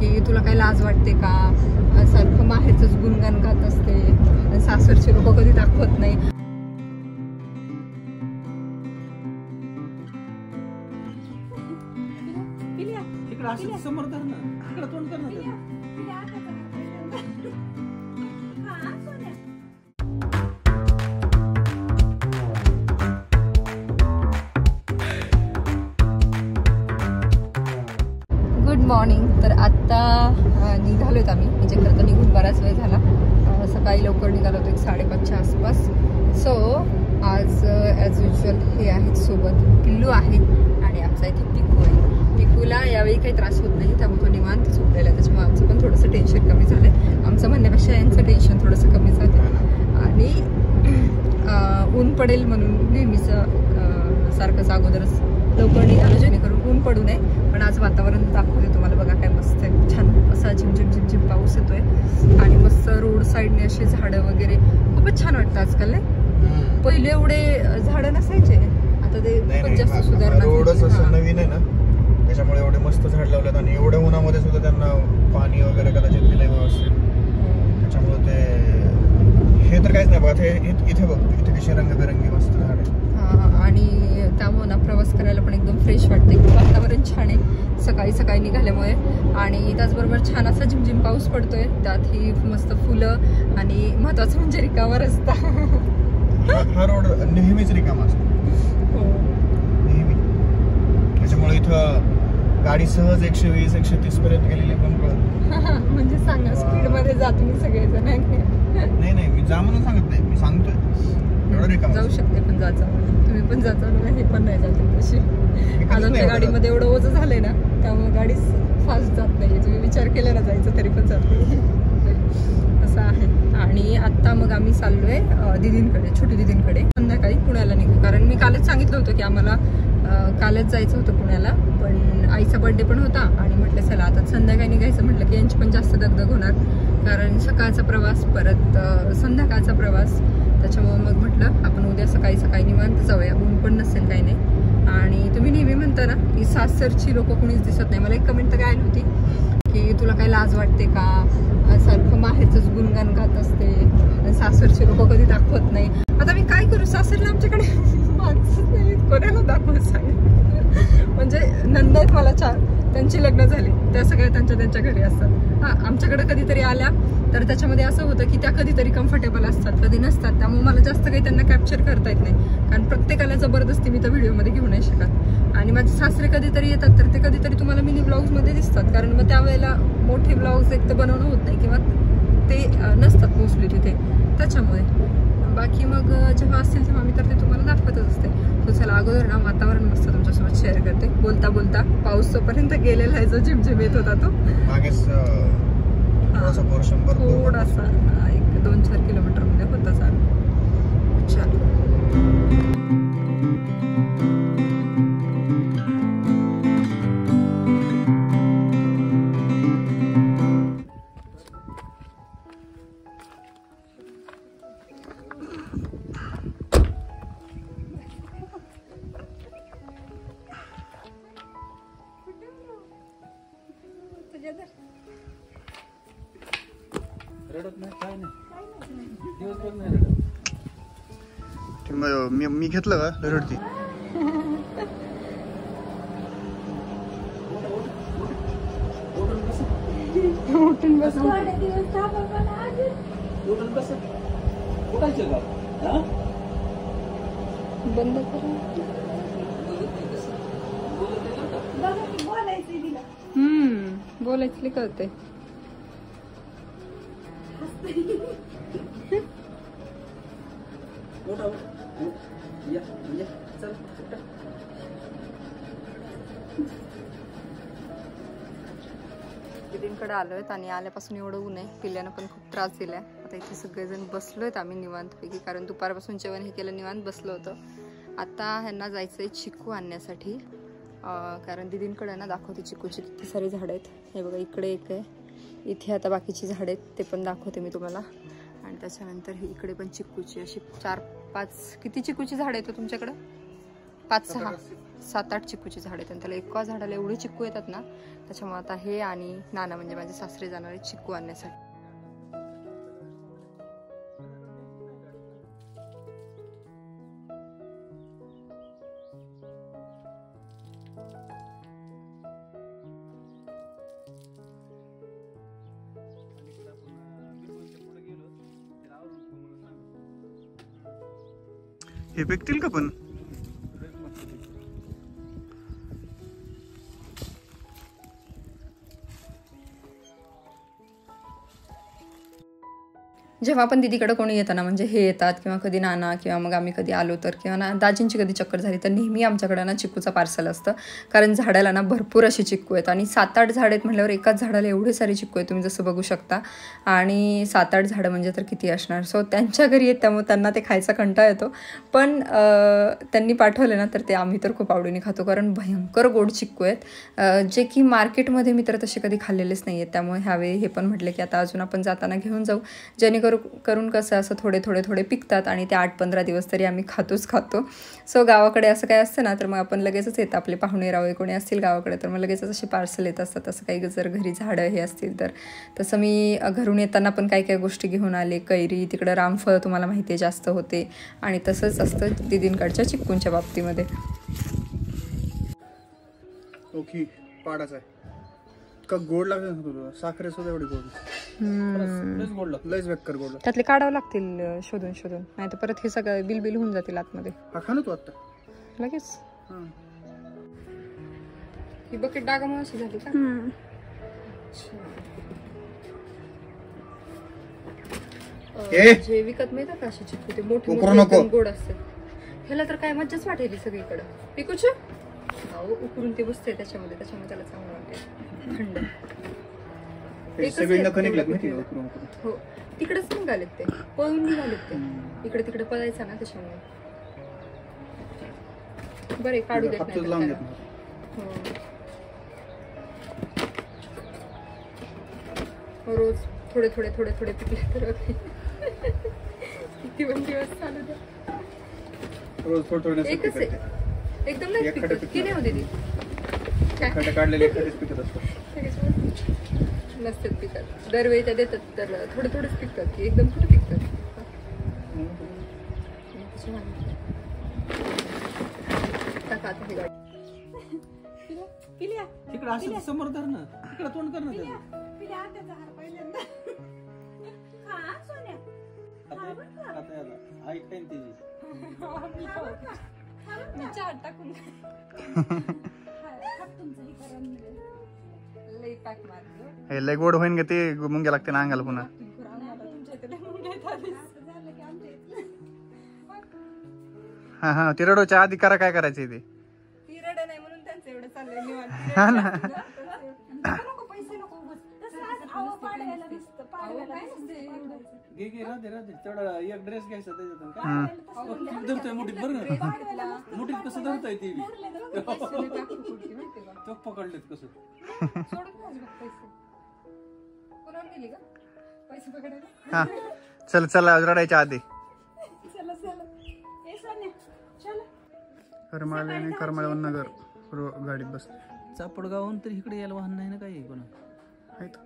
की तुला काही लाज वाटते का, सारखं माहेरचंच गुणगान गात असते, सासरचे लोक कधी दाखवत नाही. Good morning. तर आत्ता निघालोत आम्ही, म्हणजे खरं तर निघून बराच वेळ झाला. सकाळी लवकर निघालो होतो 5:30च्या आसपास. सो आज ॲज युजल हे आहेत सोबत, पिल्लू आहे आणि आमचा इथे पिकू आहे. पिकूला यावेळी काही त्रास होत नाही, त्यामुळे तो निवांत झोपलेला आहे. त्याच्यामुळे आमचं पण थोडंसं टेन्शन कमी झालं आहे. आमचं म्हणण्यापेक्षा यांचं टेन्शन थोडंसं कमी झालं. आणि ऊन पडेल म्हणून नेहमीचं सारखंच अगोदरच लवकर निघालो जेणेकरून ऊन पडू नये. पण आज वातावरण दाखवते तुम्हाला, बघा काय मस्त आहे, छान असा झिमझिम झिमझिम पाऊस येतोय आणि मस्त रोड साईडने असे झाडं वगैरे खूपच छान वाटतं आजकाल. नाही पहिले एवढे झाडं नसायचे, आता ते खूपच जास्त सुधारणा. रोडच असं नवीन आहे ना, त्याच्यामुळे एवढे मस्त झाड लावलेत आणि एवढ्या उन्हामध्ये सुद्धा त्यांना पाणी वगैरे कदाचित दिलंय व्यवस्थित. त्याच्यामुळे ते हे तर काहीच नाही बघा, इथे बघ इथे कशी रंगबेरंगी मस्त झाड आहे. आणि त्यामुळे ना प्रवास करायला पण एकदम फ्रेश वाटते. वातावरण छान आहे सकाळी सकाळी निघाल्यामुळे. आणि त्याचबरोबर छान असा झिमझिम पाऊस पडतोय, त्यात ही मस्त फुलं आणि महत्वाचं म्हणजे रिकामा रस्ता. हा रोड नेहमीच रिकामा असतो नेहमी. त्याच्यामुळे इथं गाडी सहज 120-130 पर्यंत गेलेली पण कळत. म्हणजे सांगा स्पीड मध्ये जातो मी सगळेजण. नाही मी जा म्हणून सांगत नाही, मी सांगतोय एवढं रिकामा जाऊ शकते. पण जायचं तुम्ही पण जाता ना, हे पण नाही जाते तशी. आज आमच्या गाडीमध्ये एवढं ओझं झालंय ना, त्यामुळे गाडी फास्ट जात नाही. तुम्ही विचार केला ना जायचं तरी पण जात नाही, असं आहे. आणि आत्ता मग आम्ही चाललोय दिदींकडे, छोटी दिदींकडे. संध्याकाळी पुण्याला निघू, कारण मी कालच सांगितलं होतं की आम्हाला कालच जायचं होतं पुण्याला, पण आईचा बर्थडे पण होता. आणि म्हटलं चला आता संध्याकाळी निघायचं म्हटलं की यांची पण जास्त दगदग होणार, कारण सकाळचा प्रवास परत संध्याकाळचा प्रवास. त्याच्यामुळे मग म्हटलं आपण उद्या सकाळी सकाळी निवांत जाऊया, ऊन पण नसेल काही नाही. आणि तुम्ही नेहमी म्हणता ना की सासरची लोक कोणीच दिसत नाही. मला एक कमेंट तर काय आली होती की तुला काही लाज वाटते का, सारखं माहेरचंच गुणगान गात असते, सासरचे लोक कधी दाखवत नाही. आता मी काय करू, सासरला आमच्याकडे माणसं नाही, कोणाला दाखवत सांग. म्हणजे नंद आहेत मला 4, त्यांची लग्न झाली, त्या सगळ्या त्यांच्या घरी असतात. आमच्याकडे कधीतरी आल्या तर त्याच्यामध्ये असं होतं की त्या कधीतरी कम्फर्टेबल असतात, कधी नसतात. त्यामुळे मला जास्त काही त्यांना कॅप्चर करता येत नाही, कारण प्रत्येकाला जबरदस्ती मी तर व्हिडिओमध्ये घेऊ नाही शकत. आणि माझे सासरे कधीतरी येतात तर ते कधीतरी तुम्हाला मिनी ब्लॉग्समध्ये दिसतात, कारण मग त्यावेळेला मोठे ब्लॉग्स एक तर बनवणं होत नाही किंवा ते नसतात मोस्टली तिथे. त्याच्यामुळे बाकी मग जेव्हा असतील तेव्हा मी तर ते तुम्हाला दाखवतच असते. तो चला अगोदर ना वातावरण मस्त तुमच्यासोबत शेअर करते. बोलता बोलता पाऊस तोपर्यंत गेलेला आहे, जो झिमझिम येत होता तो थोडासा 1-2-4 किलोमीटर मध्ये होता चालू. चल मी घेतलं का रडती. बंद करा. बोलायचं कळते. दिदींकडे आलोय आणि आल्यापासून एवढं ऊन आहे, पिल्ल्यानं पण खूप त्रास दिलाय. आता इथे सगळेजण बसलोयत आम्ही निवांतपैकी, कारण दुपारपासून जेवण हे केलं, निवांत बसलो होतं. आता ह्यांना जायचंय चिकू आणण्यासाठी, कारण दिदींकडे ना दाखवते चिकूची किती सारी झाडं आहेत. हे बघा इकडे एक आहे, इथे आता बाकीची झाडं आहेत ते पण दाखवते मी तुम्हाला. आणि त्याच्यानंतर ही इकडे पण चिकूची अशी 4-5 किती चिकूची झाडं आहेत तुमच्याकडे? 5-6-7-8 चिक्कूची झाड आहेत आणि त्याला एका झाडाला एवढे चिक्कू येतात ना, त्याच्यामुळे आता हे आणि नाना म्हणजे माझे सासरे जाणार आहेत चिक्कू आणण्यासाठी. हे पिकतील का पण? जेव्हा पण दीदीकडे कोणी येतं ना, म्हणजे हे येतात किंवा कधी नाना किंवा मग आम्ही कधी आलो तर किंवा ना दाजींची कधी चक्कर झाली तर नेहमी आमच्याकडं ना चिक्कूचा पार्सल असतं. कारण झाडाला ना भरपूर अशी चिक्कू आहेत आणि 7-8 झाड आहेत म्हटल्यावर एकाच झाडाला एवढे सारे चिक्कू आहेत, तुम्ही जसं बघू शकता. आणि 7-8 झाडं म्हणजे तर किती असणार. सो त्यांच्या घरी येत त्यामुळे त्यांना ते खायचा कंटाळा येतो. पण त्यांनी पाठवले ना तर ते आम्ही तर खूप आवडीने खातो, कारण भयंकर गोड चिक्कू आहेत, जे की मार्केटमध्ये मी तर तसे कधी खाल्लेलेच नाही आहेत. त्यामुळे ह्यावेळी हे पण म्हटले की आता अजून आपण जाताना घेऊन जाऊ, करून कसं असं थोडे पिकतात आणि ते 8-15 दिवस तरी आम्ही खातो. सो गावाकडे असं काय असतं ना तर मग आपण लगेचच येतं, आपले पाहुणे रावळे कोणी असतील गावाकडे तर मग लगेचच असे पार्सल येत असतात. असं काही जर घरी झाडं हे असतील तर. तसं मी घरून येताना पण काही गोष्टी घेऊन आले. कैरी, तिकडं रामफळ तुम्हाला माहिती आहे जास्त होते, आणि तसंच असतं दीदींकडच्या चिक्कूंच्या बाबतीमध्ये. ओके, पाडाच आहे का गोड लागतं ना तुला? साखरे सुद्धा एवढी गोड, लयच गोड लागतं, लयच बेकार गोड. त्यातले काढावं लागतील शोधून, नाही तर परत हे सगळं बिल होऊन जातील आतमध्ये. हा खा ना तू आता लगेच. ही बकेट डागामुळे अशी झाली का? जे विकत मिळतात का अशी चिक्कू, ते मोठे गोड असतात. ह्याला तर काय मज्जाच वाटेल सगळीकडे. पिकूच उकरून ते बसते त्याच्यामुळे त्याला चांगलं वाटेल. थंड हो, तिकडेच निघालेत ते, पळून निघालेत ते. इकडे तिकडे पळायचं ना त्याच्यामुळे. बरे काढू देत नाही. रोज थोडे पिकले तर किती पण दिवस चालू द्या. रोज थोडे एकच आहे, एकदम नाही पिकत की नाही होती ती काढलेले पिकत असतात, नसतात पिकत. दरवेळी त्या देतात तर थोडेच पिकतात की एकदम कुठे पिकतात. तिकडे असं समोर धर ना, तिकडे तोंड कर ना त्याचं. आई खाईन तिची. लय गोड होईन का ते, मुंग्या लागते ना अंगाला पुन्हा. हा ती रडोच्या आधी करा, काय करायचं ते. नाही म्हणून त्यांचं एवढं चाललंय. हा ना, राधे तेवढा एक ड्रेस घ्यायचा त्याच्यातून धरतोय मुठीत. बरं ना मुठीत कसं धरताय ते पकडलेत कसं. हा चला रडायच्या आधी. करमाळे नगर गाडीत बस. चापडगावहून तर इकडे यायला वाहन नाही ना, काही कोणा आहेत.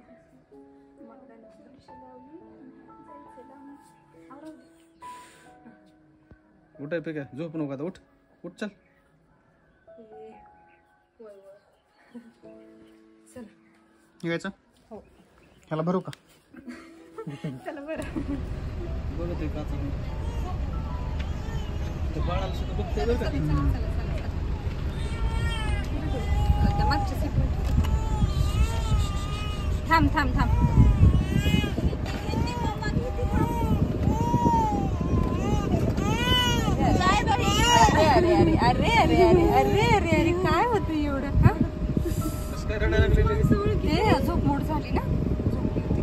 उठाय पे काय झोप नको आता, उठ चल. निघायचं ह्याला भरू का? चला बरं. बघतोय का बाळाला सुद्धा बघतोय बरं का. मागच्या सीट थांब. अरे काय होतं एवढं? ते झोप मोड झाली ना, झोपली होती.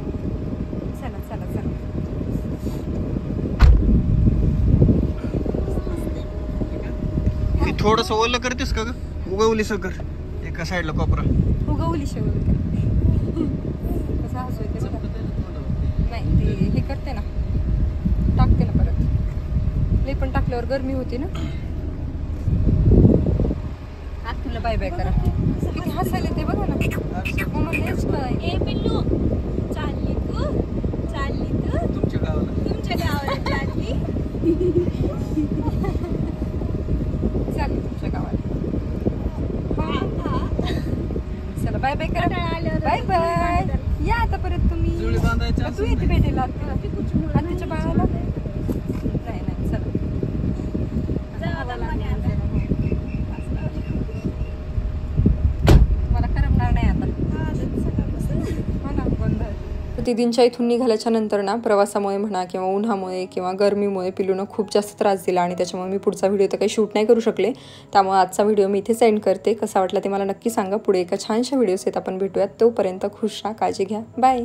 चला थोडस ओलं करतेस का ग? उगवली सगळं एका साईडला कोपरा उगवली शेवट. कसं हसू येते नाही, ते हे करते ना, टाकते ना परत. लई पण टाकल्यावर गरमी होती ना. बाय बाय करा. किती हसायला ते बघा ना. मम्मा हेच काय ए पिल्लू चालली तू तुमच्या गावाला तुमच्या गावाला चालली चालली तुमच्या गावाला. चला बाय बाय करा. Bye bye. या आता परत तुम्ही. जुळी बांधायच्या तू येते भेटायला आत्याच्या बाळाला. नाही नाही चला. मला करमणार नाही आता. दीदींच्या इथून निघाल्याच्या नंतर ना प्रवासामुळे म्हणा किंवा उन्हामुळे किंवा गरमीमुळे पिलूनं खूप जास्त त्रास दिला आणि त्याच्यामुळे मी पुढचा व्हिडिओ तर काही शूट नाही करू शकले. त्यामुळे आजचा व्हिडिओ मी इथे सेंड करते. कसा वाटला ते मला नक्की सांगा. पुढे एका छानशा व्हिडिओस आहेत आपण भेटूयात. तोपर्यंत खुश राहा, काळजी घ्या. बाय.